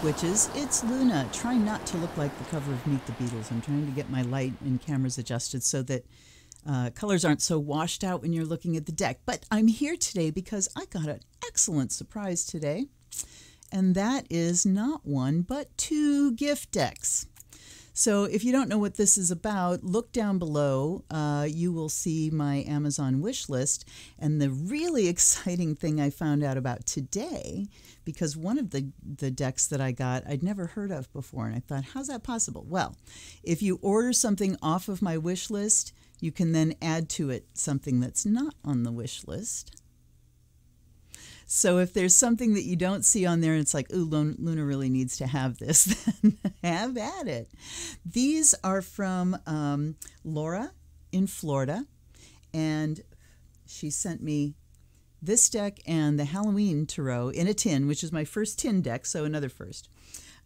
Witches, it's Luna, trying not to look like the cover of Meet the Beatles. I'm trying to get my light and cameras adjusted so that colors aren't so washed out when you're looking at the deck. But I'm here today because I got an excellent surprise today, and that is not one, but two gift decks. So if you don't know what this is about, look down below. You will see my Amazon wish list. And the really exciting thing I found out about today, because one of the decks that I got I'd never heard of before, and I thought, how's that possible? Well, if you order something off of my wish list, you can then add to it something that's not on the wish list. So if there's something that you don't see on there and it's like, ooh, Luna really needs to have this, then have at it. These are from Laura in Florida, and she sent me this deck and the Halloween Tarot in a tin, which is my first tin deck, so another first.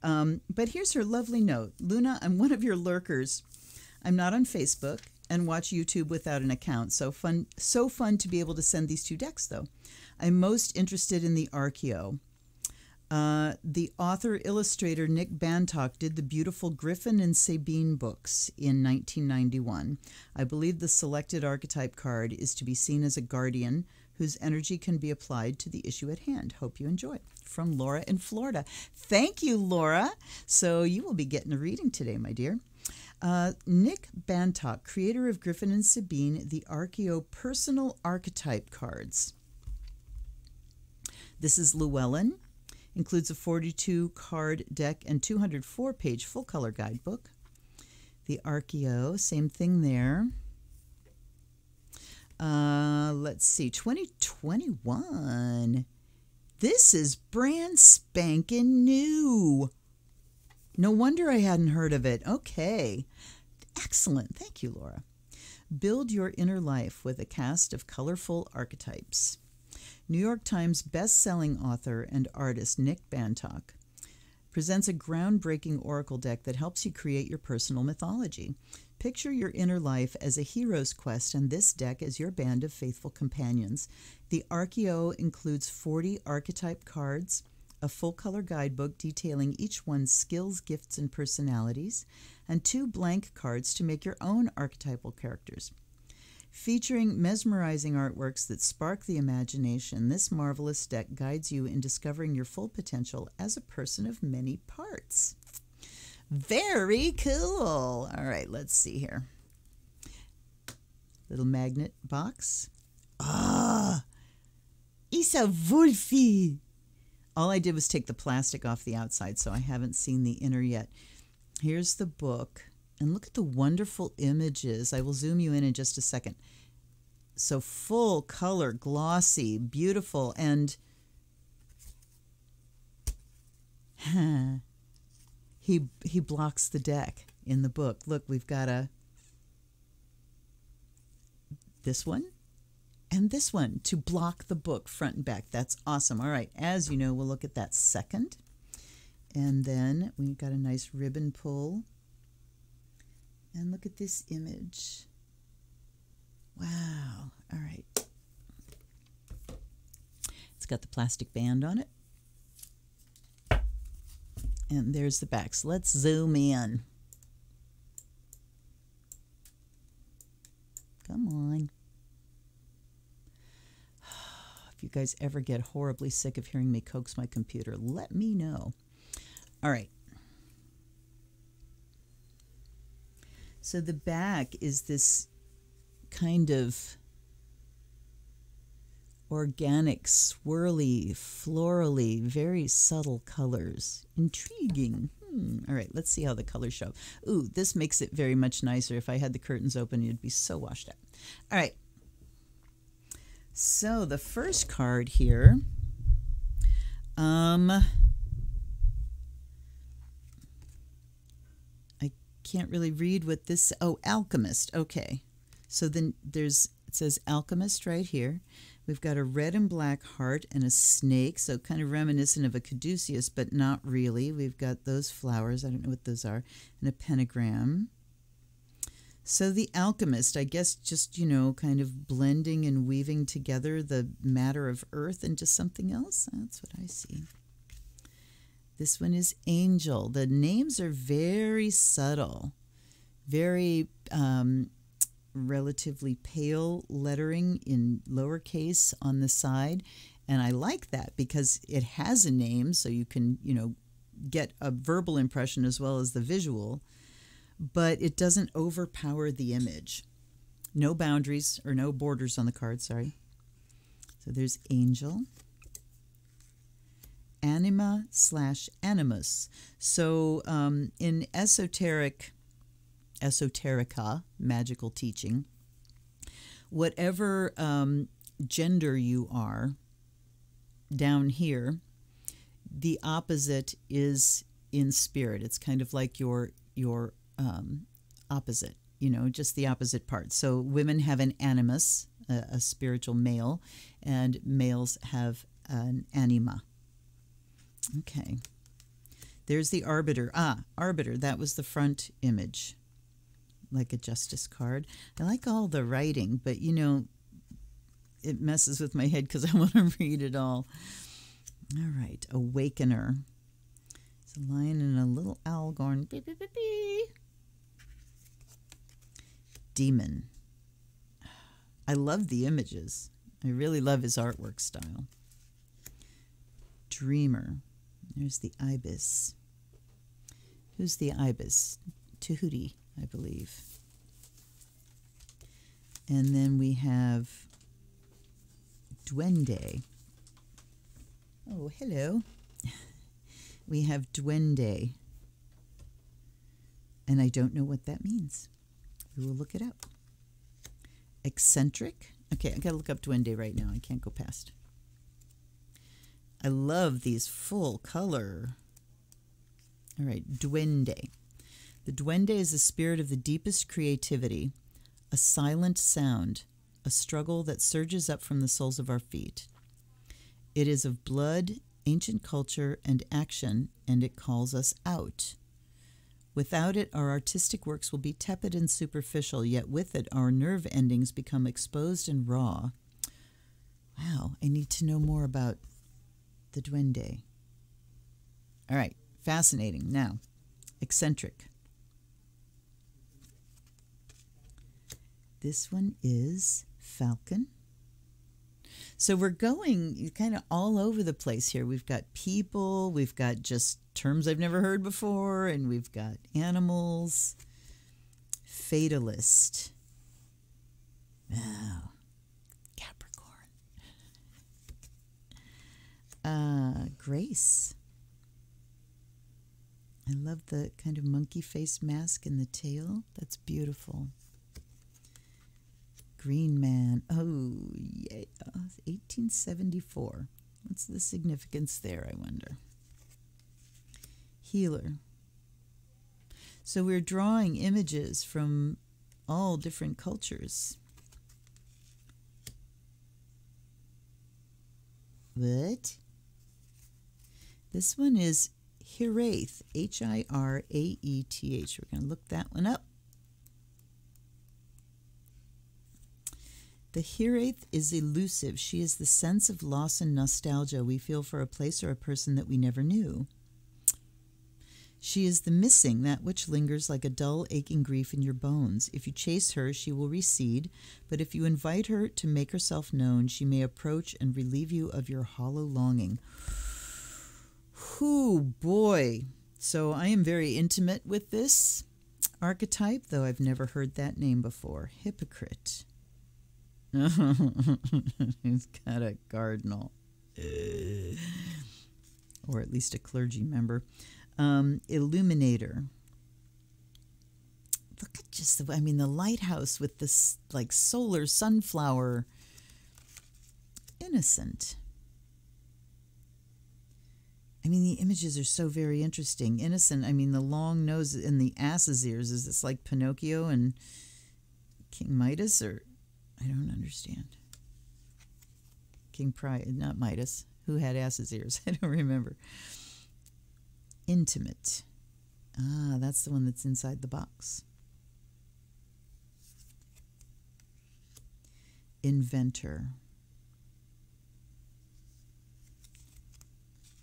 But here's her lovely note. Luna, I'm one of your lurkers. I'm not on Facebook and watch YouTube without an account. So fun to be able to send these two decks, though. I'm most interested in the archeo. The author-illustrator Nick Bantock did the beautiful Griffin and Sabine books in 1991. I believe the selected archetype card is to be seen as a guardian whose energy can be applied to the issue at hand. Hope you enjoy. From Laura in Florida. Thank you, Laura. So you will be getting a reading today, my dear. Nick Bantock, creator of Griffin and Sabine, the archeo personal archetype cards. This is Llewellyn. Includes a 42-card deck and 204-page full-color guidebook. The archeo, same thing there. Let's see, 2021. This is brand spanking new. No wonder I hadn't heard of it. Okay. Excellent. Thank you, Laura. Build your inner life with a cast of colorful archetypes. New York Times best-selling author and artist Nick Bantock presents a groundbreaking oracle deck that helps you create your personal mythology. Picture your inner life as a hero's quest and this deck as your band of faithful companions. The archeo includes 40 archetype cards, a full-color guidebook detailing each one's skills, gifts, and personalities, and 2 blank cards to make your own archetypal characters. Featuring mesmerizing artworks that spark the imagination, this marvelous deck guides you in discovering your full potential as a person of many parts. Very cool. All right, let's see here. Little magnet box. Ah, Isa Wolfie. All I did was take the plastic off the outside, so I haven't seen the inner yet. Here's the book. And look at the wonderful images. I will zoom you in just a second. So full color, glossy, beautiful, and he blocks the deck in the book. Look, we've got this one and this one to block the book front and back. That's awesome. All right, as you know, we'll look at that second. And then we've got a nice ribbon pull. And look at this image. Wow. All right. It's got the plastic band on it. And there's the back. So let's zoom in. Come on. If you guys ever get horribly sick of hearing me coax my computer, let me know. All right. So the back is this kind of organic, swirly, florally, very subtle colors. Intriguing. All right, let's see how the colors show. Ooh, this makes it very much nicer. If I had the curtains open, it'd be so washed out. All right. So the first card here, can't really read what this, oh, alchemist. Okay. So then it says alchemist right here. We've got a red and black heart and a snake, so kind of reminiscent of a caduceus, but not really. We've got those flowers, I don't know what those are, and a pentagram. So the alchemist, I guess just, you know, kind of blending and weaving together the matter of earth into something else. That's what I see. This one is Angel. The names are very subtle, very relatively pale lettering in lowercase on the side. And I like that because it has a name, so you can, get a verbal impression as well as the visual, but it doesn't overpower the image. No boundaries or no borders on the card, sorry. So there's Angel. Anima/animus. So in esoterica, magical teaching, whatever gender you are, down here, the opposite is in spirit. It's kind of like your opposite, just the opposite part. So women have an animus, a spiritual male, and males have an anima. Okay. There's the arbiter. Arbiter. That was the front image, like a justice card. I like all the writing, but, it messes with my head because I want to read it all. All right. Awakener. It's a lion and a little owl going, beep, beep, beep, beep. Demon. I love the images. I really love his artwork style. Dreamer. There's the ibis. Who's the ibis? Tahuti, I believe. And then we have Duende. Oh, hello. We have Duende. And I don't know what that means. We will look it up. Eccentric. Okay, I gotta look up Duende right now. I can't go past. I love these full color. All right, Duende. The Duende is a spirit of the deepest creativity, a silent sound, a struggle that surges up from the soles of our feet. It is of blood, ancient culture, and action, and it calls us out. Without it, our artistic works will be tepid and superficial, yet with it, our nerve endings become exposed and raw. Wow, I need to know more about the Duende. All right, fascinating. Now, eccentric. This one is falcon. So we're going kind of all over the place here. We've got people, we've got just terms I've never heard before, and we've got animals. Fatalist. Wow. Capricorn. Grace. I love the kind of monkey face mask in the tail. That's beautiful. Green Man. Oh, yeah. 1874. What's the significance there, I wonder? Healer. So we're drawing images from all different cultures. What? This one is Hiraeth. H-I-R-A-E-T-H. We're going to look that one up. The Hiraeth is elusive. She is the sense of loss and nostalgia we feel for a place or a person that we never knew. She is the missing, that which lingers like a dull, aching grief in your bones. If you chase her, she will recede, but if you invite her to make herself known, she may approach and relieve you of your hollow longing. Whew, boy. So I am very intimate with this archetype, though I've never heard that name before. Hypocrite. He's got a cardinal. Or at least a clergy member. Illuminator. Look at just the, the lighthouse with this like solar sunflower. Innocent. The images are so very interesting. Innocent, the long nose and the ass's ears. Is this like Pinocchio and King Midas, or I don't understand. King Pride, not Midas. Who had ass's ears? I don't remember. Intimate. Ah, that's the one that's inside the box. Inventor.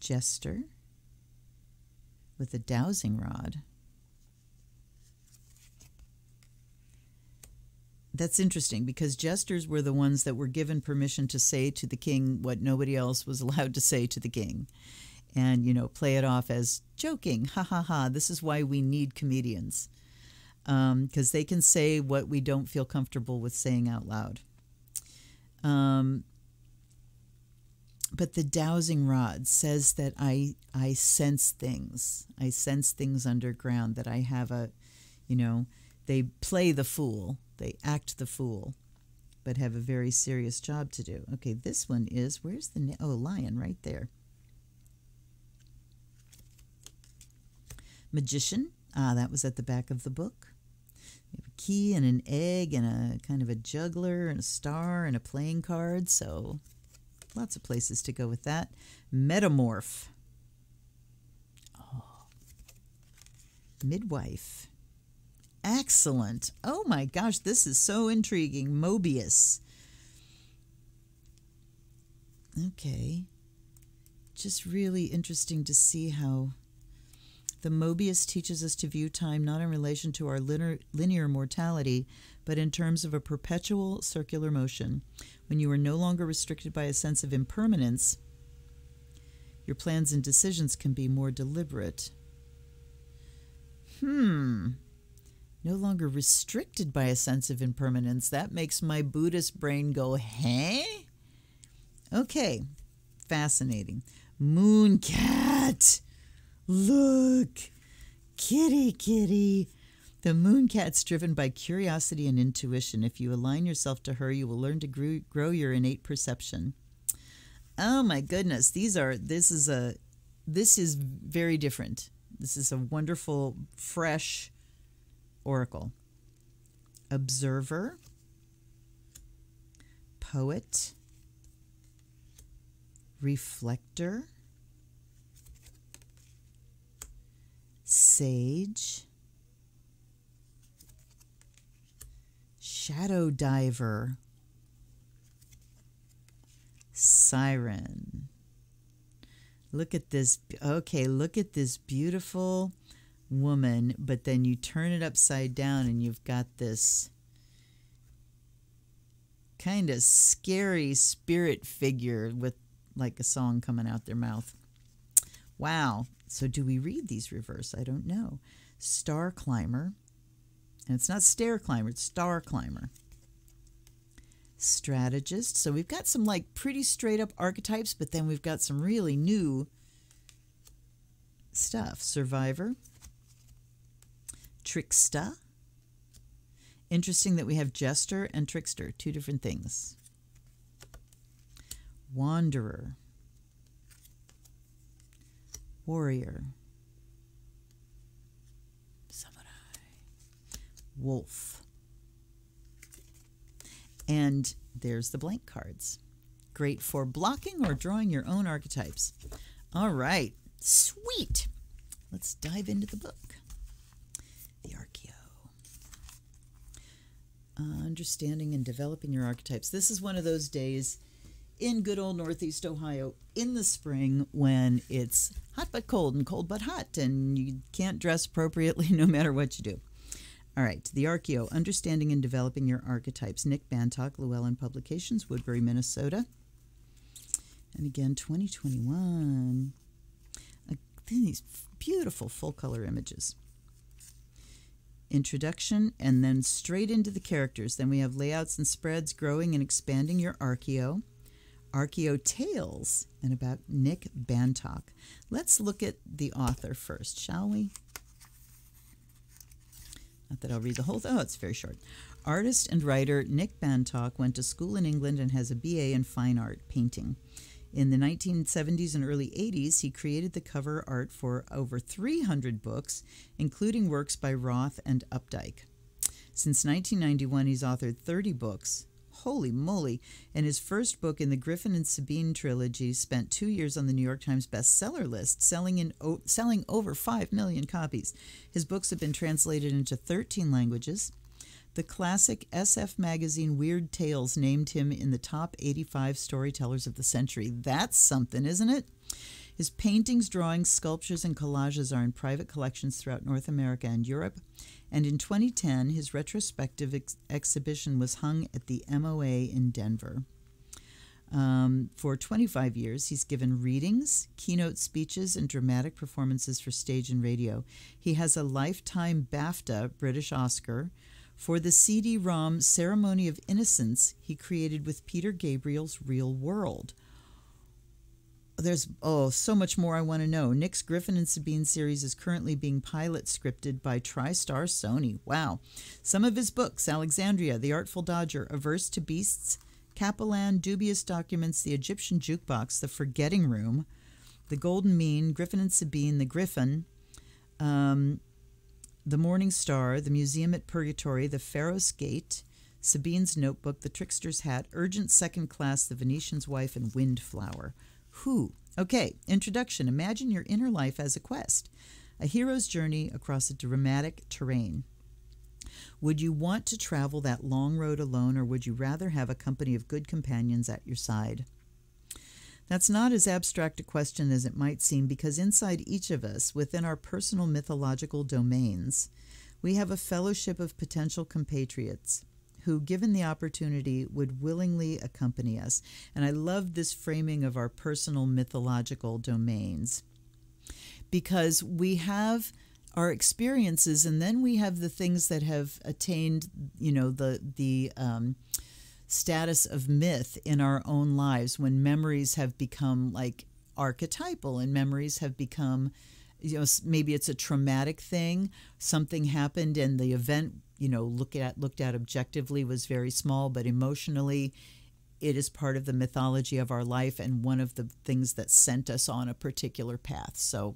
Jester. with a dowsing rod. That's interesting because jesters were the ones that were given permission to say to the king what nobody else was allowed to say to the king. And, you know, play it off as joking. Ha ha ha. This is why we need comedians. Because they can say what we don't feel comfortable with saying out loud. But the dowsing rod says that I sense things. I sense things underground, that I have a, you know, they play the fool. They act the fool, but have a very serious job to do. Okay, this one is, where's the, lion right there. Magician. That was at the back of the book. We have a key and an egg and a kind of a juggler and a star and a playing card. So lots of places to go with that. Metamorph. Oh. Midwife. Excellent. Oh my gosh, this is so intriguing. Mobius. Okay. Just really interesting to see how the Mobius teaches us to view time not in relation to our linear mortality, but in terms of a perpetual circular motion. When you are no longer restricted by a sense of impermanence, your plans and decisions can be more deliberate. No longer restricted by a sense of impermanence. That makes my Buddhist brain go, hey? Okay, fascinating. Mooncat. Look, kitty, kitty. The mooncat's driven by curiosity and intuition. If you align yourself to her, you will learn to grow your innate perception. Oh my goodness, this is very different. This is a wonderful, fresh oracle. Observer, poet, reflector, sage, shadow diver, siren. Look at this. Okay, look at this beautiful woman, but then you turn it upside down and you've got this kind of scary spirit figure with like a song coming out their mouth. Wow. So do we read these reverse? I don't know. Star climber. And it's not stair climber, it's star climber. Strategist. So we've got some like pretty straight up archetypes, but then we've got some really new stuff. Survivor. Trickster. Interesting that we have jester and trickster, two different things. Wanderer. Warrior. Samurai. Wolf. And there's the blank cards. Great for blocking or drawing your own archetypes. All right. Sweet. Let's dive into the book. The archeo. Understanding and developing your archetypes. This is one of those days in good old Northeast Ohio in the spring when it's hot but cold and cold but hot and you can't dress appropriately no matter what you do. All right, the archeo, Understanding and Developing Your Archetypes. Nick Bantock, Llewellyn Publications, Woodbury, Minnesota. And again, 2021. These beautiful full-color images. Introduction, and then straight into the characters. Then we have layouts and spreads, growing and expanding your archeo. Archeo Tales, and about Nick Bantock. Let's look at the author first, shall we? Not that I'll read the whole thing. Oh, it's very short. Artist and writer Nick Bantock went to school in England and has a BA in fine art painting. In the 1970s and early 80s, he created the cover art for over 300 books, including works by Roth and Updike. Since 1991, he's authored 30 books. Holy moly. And his first book in the Griffin and Sabine trilogy spent 2 years on the New York Times bestseller list, selling over 5 million copies. His books have been translated into 13 languages. The classic SF magazine Weird Tales named him in the top 85 storytellers of the century. That's something, isn't it? His paintings, drawings, sculptures, and collages are in private collections throughout North America and Europe. And in 2010, his retrospective exhibition was hung at the MOA in Denver. For 25 years, he's given readings, keynote speeches, and dramatic performances for stage and radio. He has a lifetime BAFTA, British Oscar, for the CD-ROM Ceremony of Innocence he created with Peter Gabriel's Real World. There's, so much more I want to know. Nick's Griffin and Sabine series is currently being pilot scripted by TriStar Sony. Wow. Some of his books, Alexandria, The Artful Dodger, Averse to Beasts, Capellan, Dubious Documents, The Egyptian Jukebox, The Forgetting Room, The Golden Mean, Griffin and Sabine, The Griffin, The Morning Star, The Museum at Purgatory, The Pharaoh's Gate, Sabine's Notebook, The Trickster's Hat, Urgent Second Class, The Venetian's Wife, and Windflower. Whew. Okay, introduction. Imagine your inner life as a quest, a hero's journey across a dramatic terrain. Would you want to travel that long road alone, or would you rather have a company of good companions at your side? That's not as abstract a question as it might seem, because inside each of us, within our personal mythological domains, we have a fellowship of potential compatriots who, given the opportunity, would willingly accompany us. And I love this framing of our personal mythological domains, because we have our experiences, and then we have the things that have attained, the status of myth in our own lives, when memories have become like archetypal, and memories have become, maybe it's a traumatic thing. Something happened and the event, looked at objectively was very small, but emotionally it is part of the mythology of our life and one of the things that sent us on a particular path. So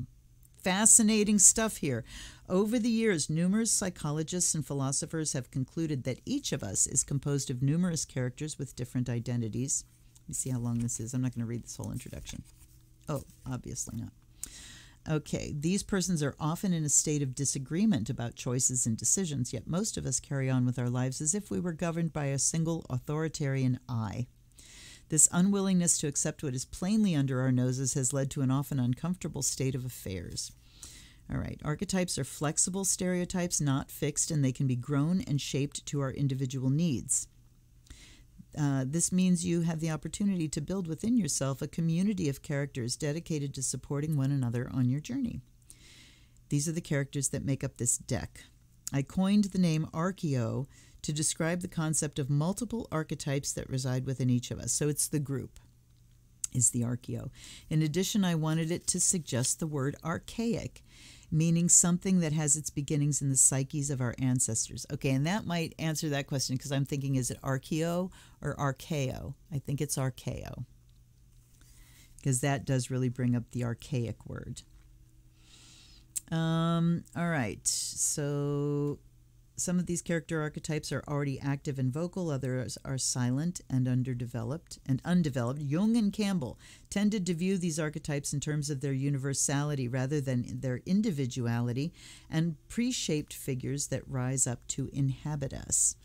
fascinating stuff here. Over the years, numerous psychologists and philosophers have concluded that each of us is composed of numerous characters with different identities. Let me see how long this is. I'm not going to read this whole introduction. Oh, obviously not. Okay, these persons are often in a state of disagreement about choices and decisions, yet most of us carry on with our lives as if we were governed by a single authoritarian I. This unwillingness to accept what is plainly under our noses has led to an often uncomfortable state of affairs. All right, archetypes are flexible stereotypes, not fixed, and they can be grown and shaped to our individual needs. This means you have the opportunity to build within yourself a community of characters dedicated to supporting one another on your journey. These are the characters that make up this deck. I coined the name archeo to describe the concept of multiple archetypes that reside within each of us. So it's the group, is the archeo. In addition, I wanted it to suggest the word archaic, meaning something that has its beginnings in the psyches of our ancestors. Okay, and that might answer that question, because I'm thinking, is it archeo or archeo? I think it's archeo, because that does really bring up the archaic word. All right, so some of these character archetypes are already active and vocal, others are silent and undeveloped. Jung and Campbell tended to view these archetypes in terms of their universality rather than their individuality, and pre-shaped figures that rise up to inhabit us.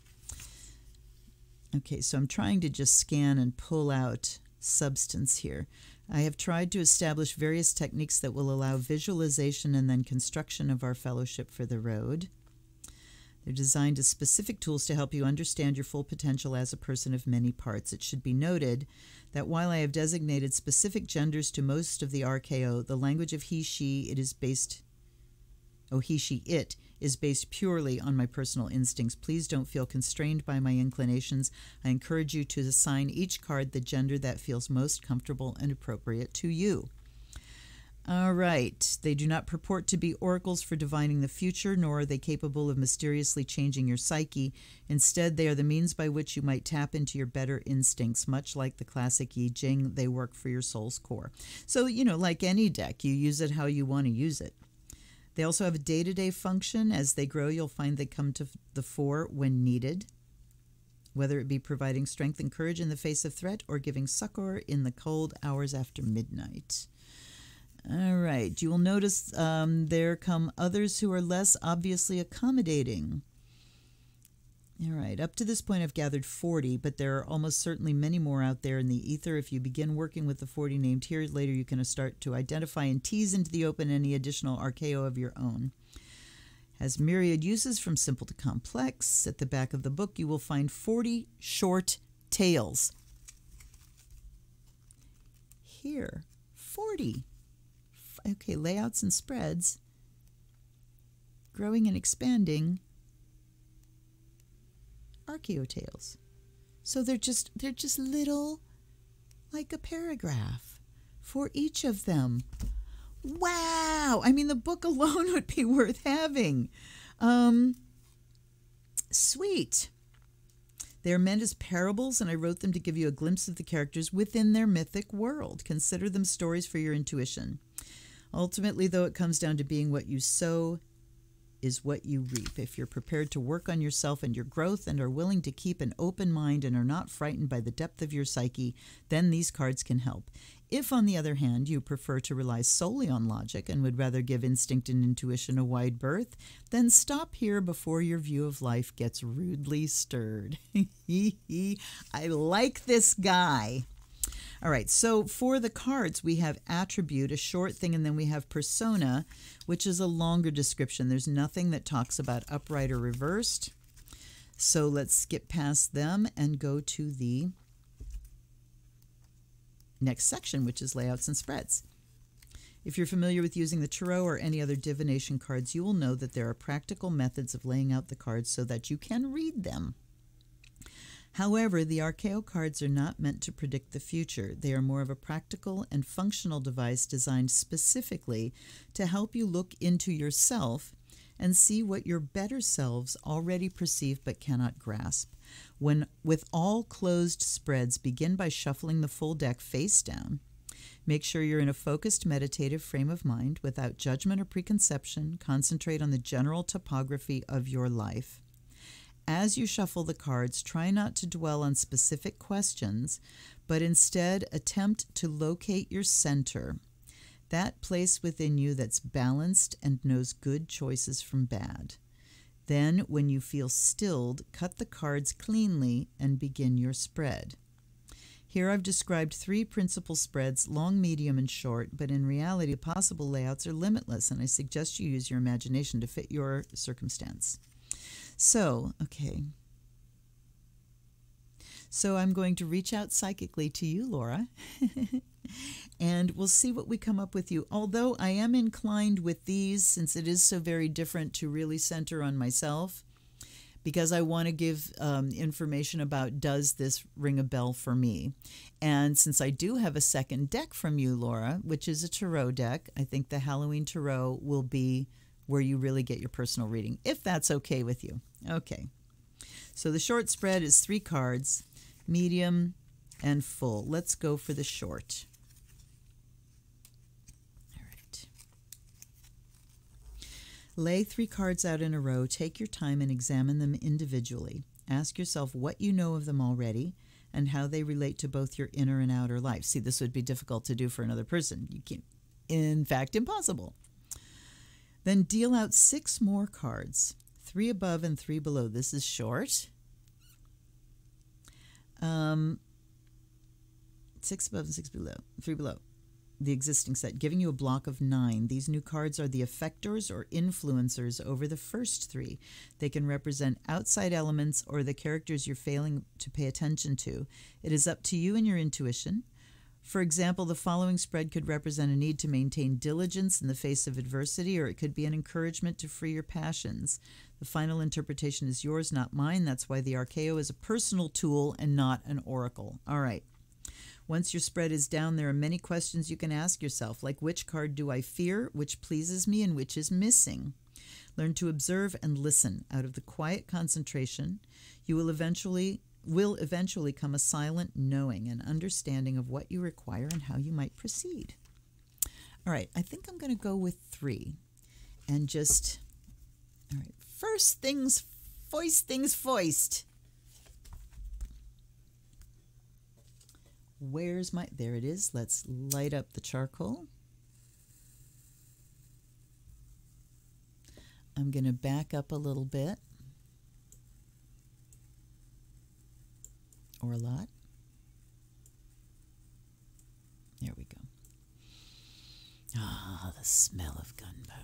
Okay, so I'm trying to just scan and pull out substance here. I have tried to establish various techniques that will allow visualization and then construction of our fellowship for the road. They're designed as specific tools to help you understand your full potential as a person of many parts. It should be noted that while I have designated specific genders to most of the archeo, the language of he, she, it is based purely on my personal instincts. Please don't feel constrained by my inclinations. I encourage you to assign each card the gender that feels most comfortable and appropriate to you. All right. They do not purport to be oracles for divining the future, nor are they capable of mysteriously changing your psyche. Instead, they are the means by which you might tap into your better instincts. Much like the classic I Ching, they work for your soul's core. So, like any deck, you use it how you want to use it. They also have a day-to-day function. As they grow, you'll find they come to the fore when needed, whether it be providing strength and courage in the face of threat or giving succor in the cold hours after midnight. All right, you will notice there come others who are less obviously accommodating. All right, up to this point I've gathered 40, but there are almost certainly many more out there in the ether. If you begin working with the 40 named here, later you can start to identify and tease into the open any additional archeo of your own. Has myriad uses from simple to complex. At the back of the book you will find 40 short tales. Here, 40. Okay, layouts and spreads. Growing and expanding archeo tales. So they're just little, like a paragraph for each of them. Wow! I mean, the book alone would be worth having. Sweet. They are meant as parables, and I wrote them to give you a glimpse of the characters within their mythic world. Consider them stories for your intuition. Ultimately, though, it comes down to being what you sow is what you reap. If you're prepared to work on yourself and your growth and are willing to keep an open mind and are not frightened by the depth of your psyche, then these cards can help. If, on the other hand, you prefer to rely solely on logic and would rather give instinct and intuition a wide berth, then stop here before your view of life gets rudely stirred. I like this guy. All right, so for the cards, we have attribute, a short thing, and then we have persona, which is a longer description. There's nothing that talks about upright or reversed. So let's skip past them and go to the next section, which is layouts and spreads. If you're familiar with using the tarot or any other divination cards, you will know that there are practical methods of laying out the cards so that you can read them. However, the archeo cards are not meant to predict the future. They are more of a practical and functional device designed specifically to help you look into yourself and see what your better selves already perceive but cannot grasp. With all closed spreads, begin by shuffling the full deck face down. Make sure you're in a focused meditative frame of mind without judgment or preconception. Concentrate on the general topography of your life. As you shuffle the cards, try not to dwell on specific questions, but instead attempt to locate your center, that place within you that's balanced and knows good choices from bad. Then, when you feel stilled, cut the cards cleanly and begin your spread. Here I've described 3 principal spreads, long, medium, and short, but in reality, possible layouts are limitless, and I suggest you use your imagination to fit your circumstance. So, okay. So I'm going to reach out psychically to you, Laura, and we'll see what we come up with you. Although I am inclined with these, since it is so very different, to really center on myself, because I want to give information about, does this ring a bell for me? And since I do have a second deck from you, Laura, which is a tarot deck, I think the Halloween Tarot will be where you really get your personal reading, if that's okay with you. Okay. So the short spread is 3 cards, medium and full. Let's go for the short. All right. Lay 3 cards out in a row. Take your time and examine them individually. Ask yourself what you know of them already and how they relate to both your inner and outer life. See, this would be difficult to do for another person. You can't, in fact, impossible. Then deal out 6 more cards, 3 above and 3 below. This is short. 6 above and 6 below, 3 below. The existing set, giving you a block of 9. These new cards are the effectors or influencers over the first 3. They can represent outside elements or the characters you're failing to pay attention to. It is up to you and your intuition. For example, the following spread could represent a need to maintain diligence in the face of adversity, or it could be an encouragement to free your passions. The final interpretation is yours, not mine. That's why the archeo is a personal tool and not an oracle. All right. Once your spread is down, there are many questions you can ask yourself, like which card do I fear, which pleases me, and which is missing. Learn to observe and listen. Out of the quiet concentration, you will eventually come a silent knowing and understanding of what you require and how you might proceed. All right, I think I'm going to go with 3 and just, all right, first things foist. Where's my, there it is. Let's light up the charcoal. I'm going to back up a little bit. or a lot. There we go. Ah, the smell of gunpowder.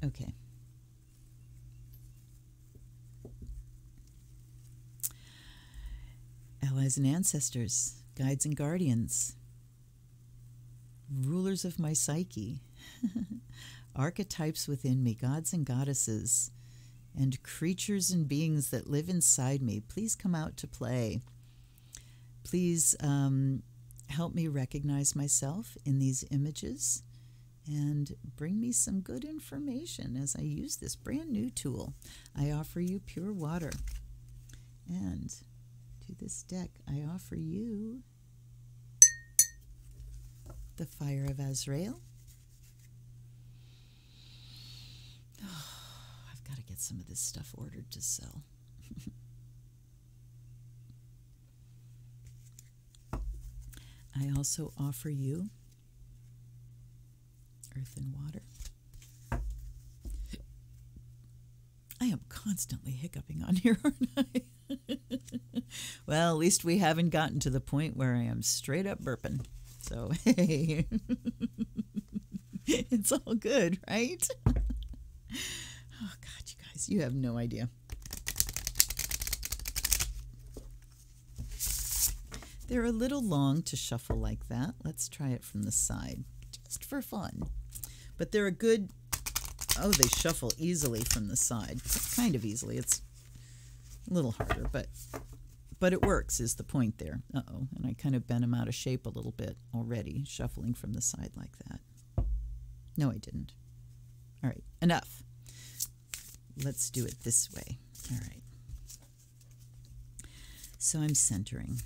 Okay. Allies and ancestors, guides and guardians, rulers of my psyche, archetypes within me, gods and goddesses, and creatures and beings that live inside me, please come out to play. Please help me recognize myself in these images and bring me some good information as I use this brand new tool. I offer you pure water. And to this deck, I offer you the Fire of Azrael. Oh, I've got to get some of this stuff ordered to sell. I also offer you Earth and Water. I am constantly hiccuping on here, aren't I? Well, at least we haven't gotten to the point where I am straight up burping. So, hey, it's all good, right? Oh, God, you guys, you have no idea. They're a little long to shuffle like that. Let's try it from the side, just for fun. But they're a good, oh, they shuffle easily from the side. Kind of easily. It's a little harder, but it works is the point there. Uh-oh, and I kind of bent them out of shape a little bit already, shuffling from the side like that. No, I didn't. All right, enough. Let's do it this way. All right. So I'm centering.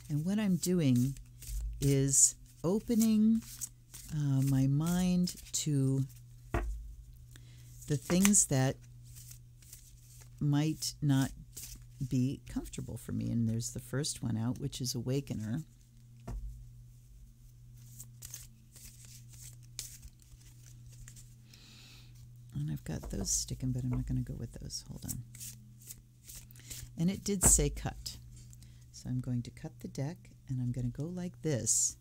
And what I'm doing is opening my mind to the things that might not be comfortable for me. And there's the first one out, which is Awakener. And I've got those sticking, but I'm not going to go with those. Hold on. And it did say cut. So I'm going to cut the deck, and I'm going to go like this.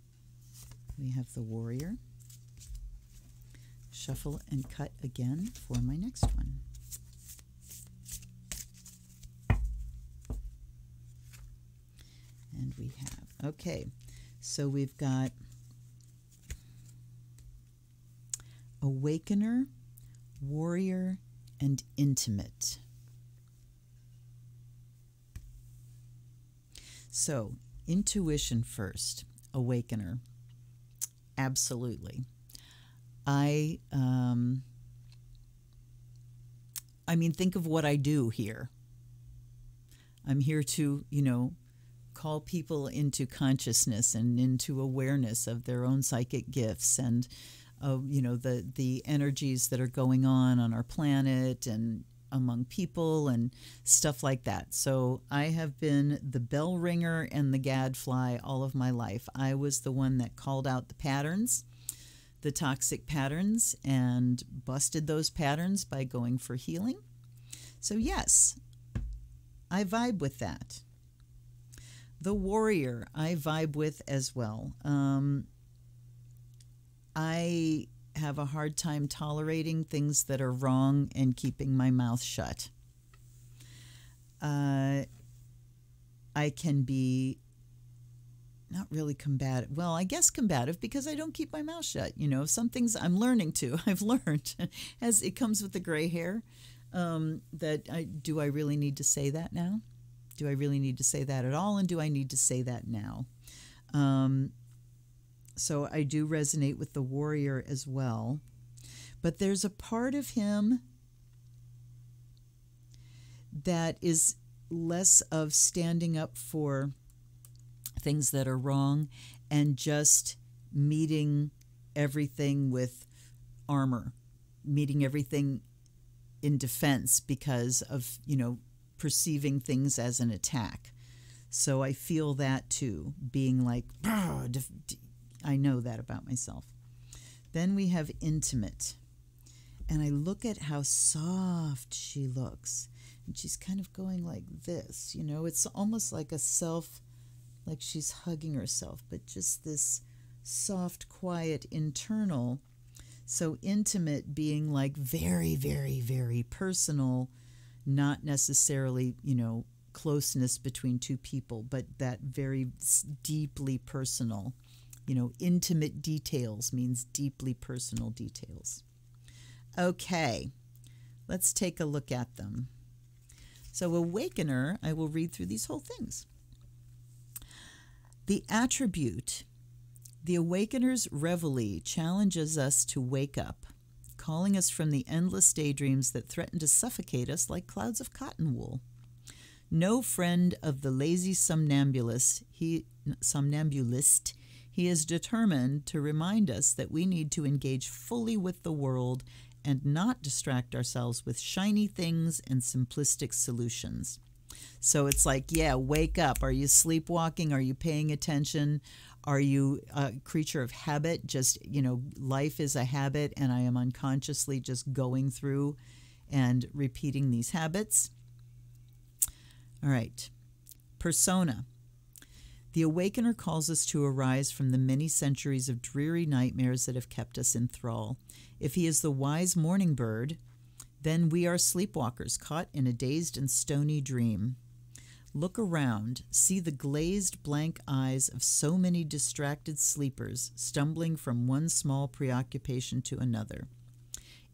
We have the Warrior. Shuffle and cut again for my next one. And we have, okay, so we've got Awakener, Warrior, and Intimate. So, intuition first, Awakener. Absolutely. I mean, think of what I do here. I'm here to, call people into consciousness and into awareness of their own psychic gifts and, the energies that are going on our planet and among people and stuff like that. So I have been the bell ringer and the gadfly all of my life. I was the one that called out the patterns, the toxic patterns, and busted those patterns by going for healing. So yes, I vibe with that. The Warrior, I vibe with as well. I have a hard time tolerating things that are wrong and keeping my mouth shut. I can be not really combative. Well, I guess combative because I don't keep my mouth shut. Some things I'm learning to. I've learned as it comes with the gray hair do I really need to say that now? Do I really need to say that at all? And do I need to say that now? So I do resonate with the Warrior as well. But there's a part of him that is less of standing up for things that are wrong and just meeting everything with armor, meeting everything in defense because of, perceiving things as an attack. So I feel that too, being like, I know that about myself. Then we have Intimate. And I look at how soft she looks. And she's kind of going like this, you know. It's almost like a self, like she's hugging herself, but just this soft, quiet, internal. So intimate being like very, very, very personal, not necessarily, you know, closeness between two people, but that very deeply personal. You know, intimate details means deeply personal details. Okay, let's take a look at them. So Awakener, I will read through these whole things. The attribute. The Awakener's reveille challenges us to wake up, calling us from the endless daydreams that threaten to suffocate us like clouds of cotton wool. No friend of the lazy somnambulist, he is determined to remind us that we need to engage fully with the world and not distract ourselves with shiny things and simplistic solutions. So it's like, yeah, wake up. Are you sleepwalking? Are you paying attention? Are you a creature of habit? Just, you know, life is a habit, and I am unconsciously just going through and repeating these habits. All right. Persona. The Awakener calls us to arise from the many centuries of dreary nightmares that have kept us in thrall. If he is the wise morning bird, then we are sleepwalkers caught in a dazed and stony dream. Look around, see the glazed blank eyes of so many distracted sleepers stumbling from one small preoccupation to another.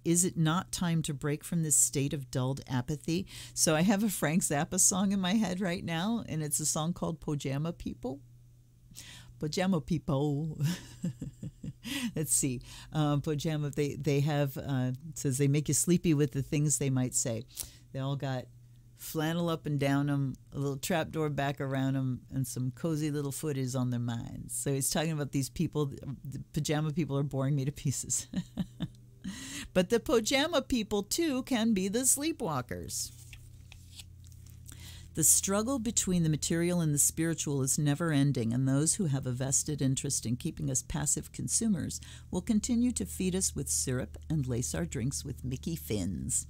Is it not time to break from this state of dulled apathy? So I have a Frank Zappa song in my head right now, and it's a song called Pajama People. Pajama People. Let's see. Pajama, they have, it says they make you sleepy with the things they might say. They all got flannel up and down them, a little trapdoor back around them, and some cozy little footies on their minds. So he's talking about these people. The pajama people are boring me to pieces. But the pajama people, too, can be the sleepwalkers. The struggle between the material and the spiritual is never ending, and those who have a vested interest in keeping us passive consumers will continue to feed us with syrup and lace our drinks with Mickey fins.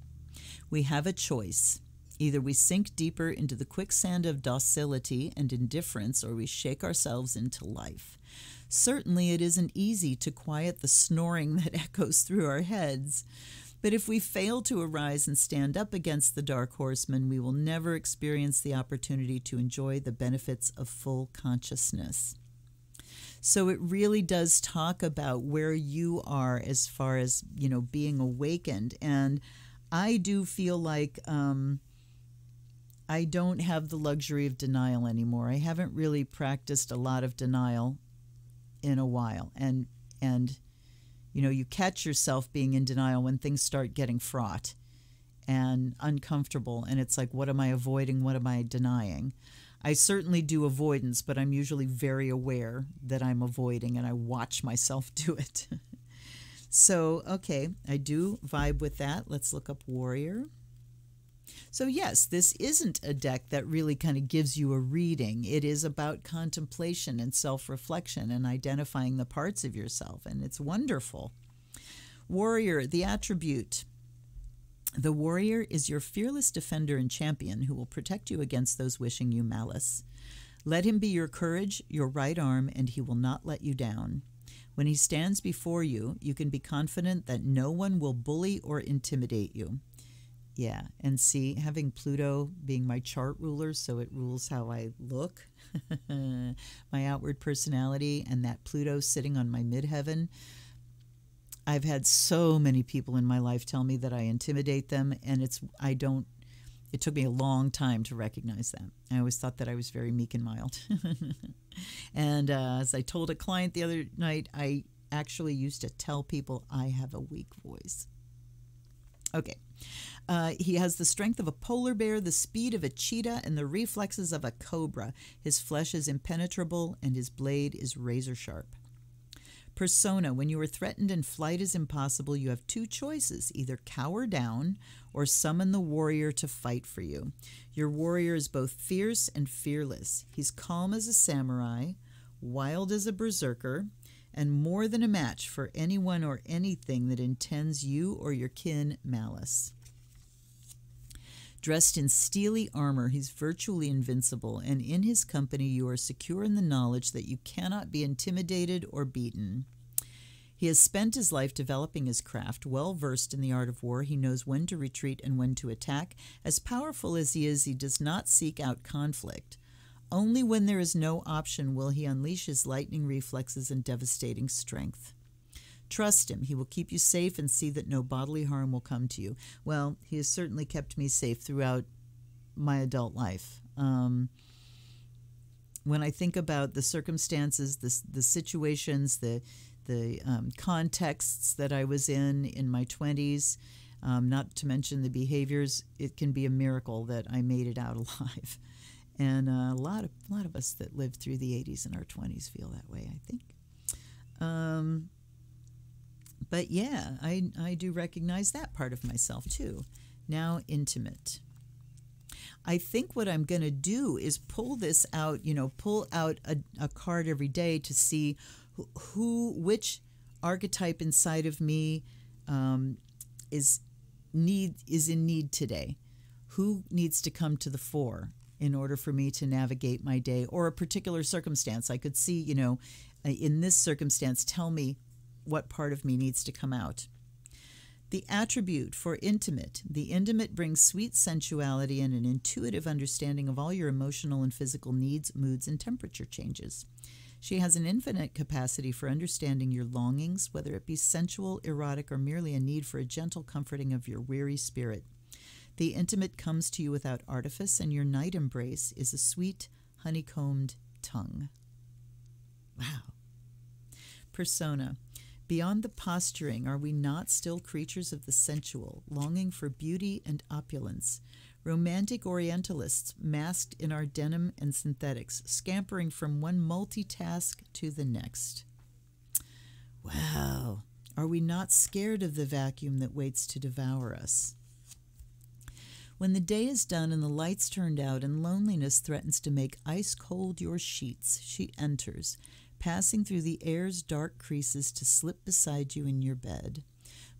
We have a choice. Either we sink deeper into the quicksand of docility and indifference, or we shake ourselves into life. Certainly it isn't easy to quiet the snoring that echoes through our heads, but if we fail to arise and stand up against the dark horseman, we will never experience the opportunity to enjoy the benefits of full consciousness. So it really does talk about where you are as far as, you know, being awakened. And I do feel like I don't have the luxury of denial anymore. I haven't really practiced a lot of denial in a while. And you know, you catch yourself being in denial when things start getting fraught and uncomfortable. And it's like, what am I avoiding? What am I denying? I certainly do avoidance, but I'm usually very aware that I'm avoiding, and I watch myself do it. So, okay, I do vibe with that. Let's look up Warrior. So yes, this isn't a deck that really kind of gives you a reading. It is about contemplation and self-reflection and identifying the parts of yourself, and it's wonderful. Warrior, the attribute. The warrior is your fearless defender and champion who will protect you against those wishing you malice. Let him be your courage, your right arm, and he will not let you down. When he stands before you, you can be confident that no one will bully or intimidate you. Yeah, and see, having Pluto being my chart ruler, so it rules how I look, my outward personality, and that Pluto sitting on my midheaven. I've had so many people in my life tell me that I intimidate them, and it took me a long time to recognize that. I always thought that I was very meek and mild. And as I told a client the other night, I actually used to tell people I have a weak voice. Okay. He has the strength of a polar bear, the speed of a cheetah, and the reflexes of a cobra. His flesh is impenetrable, and his blade is razor sharp. Persona. When you are threatened and flight is impossible, you have two choices. Either cower down or summon the warrior to fight for you. Your warrior is both fierce and fearless. He's calm as a samurai, wild as a berserker, and more than a match for anyone or anything that intends you or your kin malice. Dressed in steely armor, he's virtually invincible, and in his company you are secure in the knowledge that you cannot be intimidated or beaten. He has spent his life developing his craft. Well versed in the art of war, he knows when to retreat and when to attack. As powerful as he is, he does not seek out conflict. Only when there is no option will he unleash his lightning reflexes and devastating strength. Trust him. He will keep you safe and see that no bodily harm will come to you. Well, he has certainly kept me safe throughout my adult life. When I think about the circumstances, the situations, the contexts that I was in my 20s, not to mention the behaviors, it can be a miracle that I made it out alive. And a lot of us that lived through the 80s and our 20s feel that way, I think. But yeah, I do recognize that part of myself too. Now, intimate. I think what I'm going to do is pull this out, pull out a card every day to see which archetype inside of me is in need today. Who needs to come to the fore in order for me to navigate my day or a particular circumstance? I could see, in this circumstance, tell me what part of me needs to come out. The attribute for intimate. The intimate brings sweet sensuality and an intuitive understanding of all your emotional and physical needs, moods, and temperature changes. She has an infinite capacity for understanding your longings, whether it be sensual, erotic, or merely a need for a gentle comforting of your weary spirit. The intimate comes to you without artifice, and your night embrace is a sweet, honeycombed tongue. Wow. Persona. Beyond the posturing, are we not still creatures of the sensual, longing for beauty and opulence? Romantic Orientalists masked in our denim and synthetics, scampering from one multitask to the next. Wow. Are we not scared of the vacuum that waits to devour us? When the day is done and the lights turned out and loneliness threatens to make ice cold your sheets, she enters, passing through the air's dark creases to slip beside you in your bed.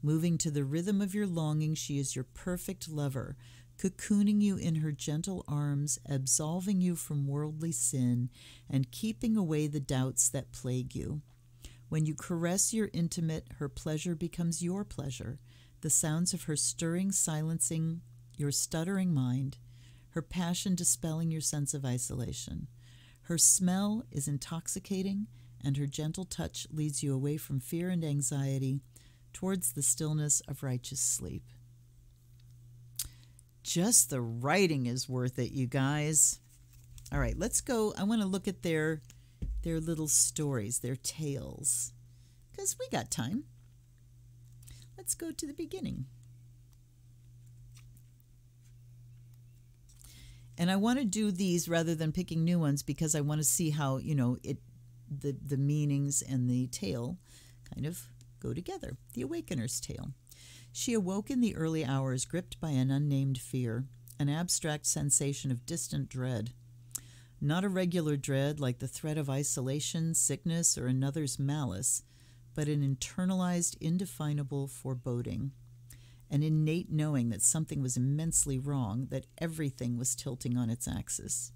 Moving to the rhythm of your longing, she is your perfect lover, cocooning you in her gentle arms, absolving you from worldly sin, and keeping away the doubts that plague you. When you caress your intimate, her pleasure becomes your pleasure, the sounds of her stirring silencing your stuttering mind, her passion dispelling your sense of isolation. Her smell is intoxicating, and her gentle touch leads you away from fear and anxiety towards the stillness of righteous sleep. Just the writing is worth it, you guys. All right, let's go. I want to look at their little stories, their tales, because we got time. Let's go to the beginning. And I want to do these rather than picking new ones because I want to see how, the meanings and the tale kind of go together. The Awakener's tale. She awoke in the early hours, gripped by an unnamed fear, an abstract sensation of distant dread. Not a regular dread like the threat of isolation, sickness, or another's malice, but an internalized, indefinable foreboding. An innate knowing that something was immensely wrong, that everything was tilting on its axis.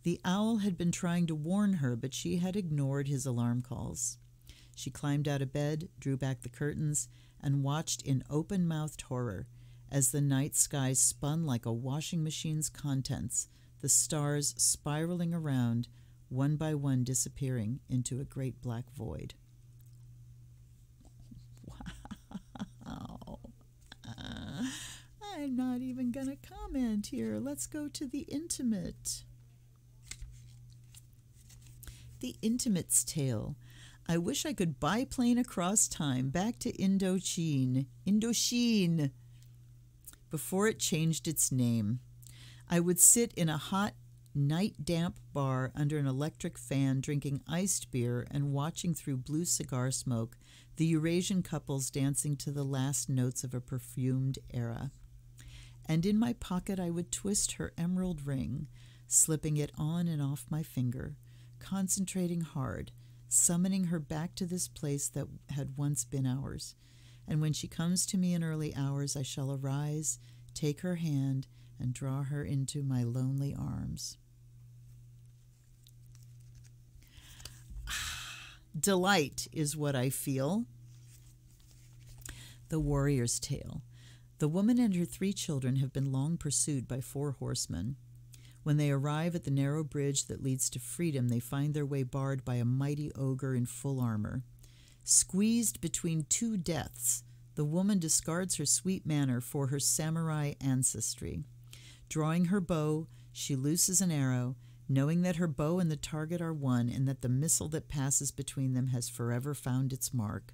The owl had been trying to warn her, but she had ignored his alarm calls. She climbed out of bed, drew back the curtains, and watched in open-mouthed horror as the night sky spun like a washing machine's contents, the stars spiraling around, one by one disappearing into a great black void. Wow. I'm not even going to comment here. Let's go to the intimate. The Intimate's Tale. I wish I could biplane across time back to Indochine, before it changed its name. I would sit in a hot, night-damp bar under an electric fan drinking iced beer and watching through blue cigar smoke the Eurasian couples dancing to the last notes of a perfumed era. And in my pocket I would twist her emerald ring, slipping it on and off my finger, concentrating hard, summoning her back to this place that had once been ours. And when she comes to me in early hours, I shall arise, take her hand, and draw her into my lonely arms. Delight is what I feel. The Warrior's Tale. The woman and her 3 children have been long pursued by 4 horsemen. When they arrive at the narrow bridge that leads to freedom, they find their way barred by a mighty ogre in full armor. Squeezed between 2 deaths, the woman discards her sweet manner for her samurai ancestry. Drawing her bow, she looses an arrow, knowing that her bow and the target are one, and that the missile that passes between them has forever found its mark.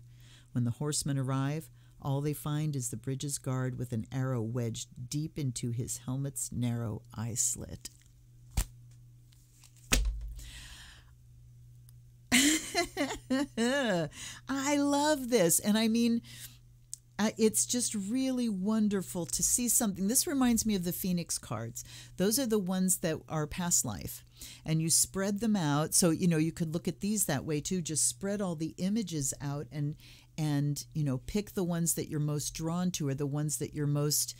When the horsemen arrive, all they find is the bridge's guard with an arrow wedged deep into his helmet's narrow eye slit. I love this. And I mean, it's just really wonderful to see something. This reminds me of the Phoenix cards. Those are the ones that are past life. And you spread them out. So, you could look at these that way too. Just spread all the images out and pick the ones that you're most drawn to, or the ones that you're most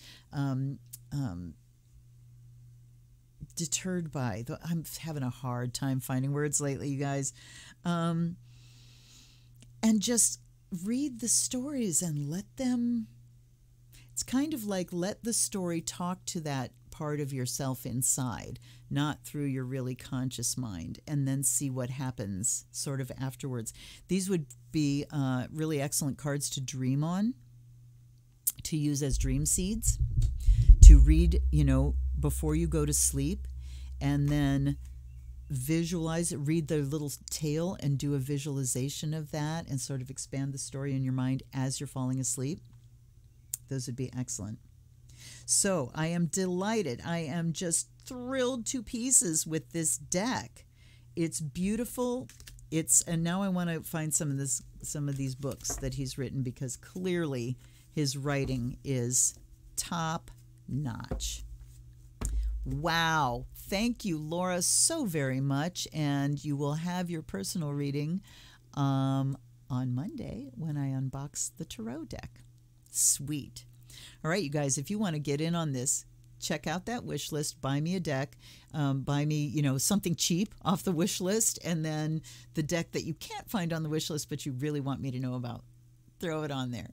deterred by. I'm having a hard time finding words lately, you guys. And just read the stories and let them, it's kind of like let the story talk to that part of yourself inside, not through your really conscious mind, and then see what happens sort of afterwards. These would be really excellent cards to dream on, to use as dream seeds, to read, before you go to sleep, and then visualize it, read the little tale and do a visualization of that and sort of expand the story in your mind as you're falling asleep. Those would be excellent. So I am delighted. I am just thrilled to pieces with this deck. It's beautiful. And now I want to find some of these books that he's written, because clearly his writing is top notch. Wow. Thank you, Laura, so very much. And you will have your personal reading on Monday when I unbox the tarot deck. Sweet. All right, you guys, if you want to get in on this, check out that wish list, buy me a deck, buy me, something cheap off the wish list, and then the deck that you can't find on the wish list but you really want me to know about, throw it on there.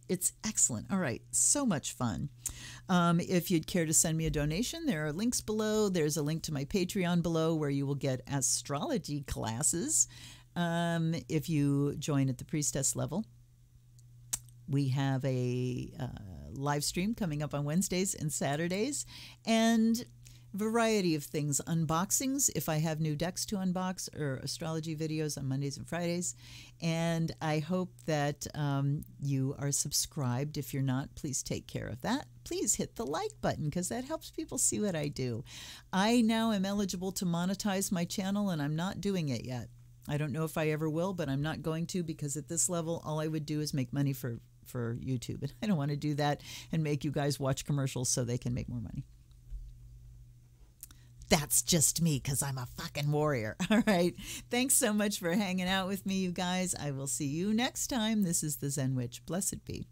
It's excellent. All right, so much fun. If you'd care to send me a donation, there are links below. There's a link to my Patreon below where you will get astrology classes if you join at the priestess level. We have a live stream coming up on Wednesdays and Saturdays, and variety of things. Unboxings, if I have new decks to unbox, or astrology videos on Mondays and Fridays. And I hope that you are subscribed. If you're not, please take care of that. Please hit the like button, because that helps people see what I do. I now am eligible to monetize my channel, and I'm not doing it yet. I don't know if I ever will, but I'm not going to, because at this level, all I would do is make money for YouTube. And I don't want to do that and make you guys watch commercials so they can make more money. That's just me, because I'm a fucking warrior. All right. Thanks so much for hanging out with me, you guys. I will see you next time. This is the Zen Witch. Blessed be.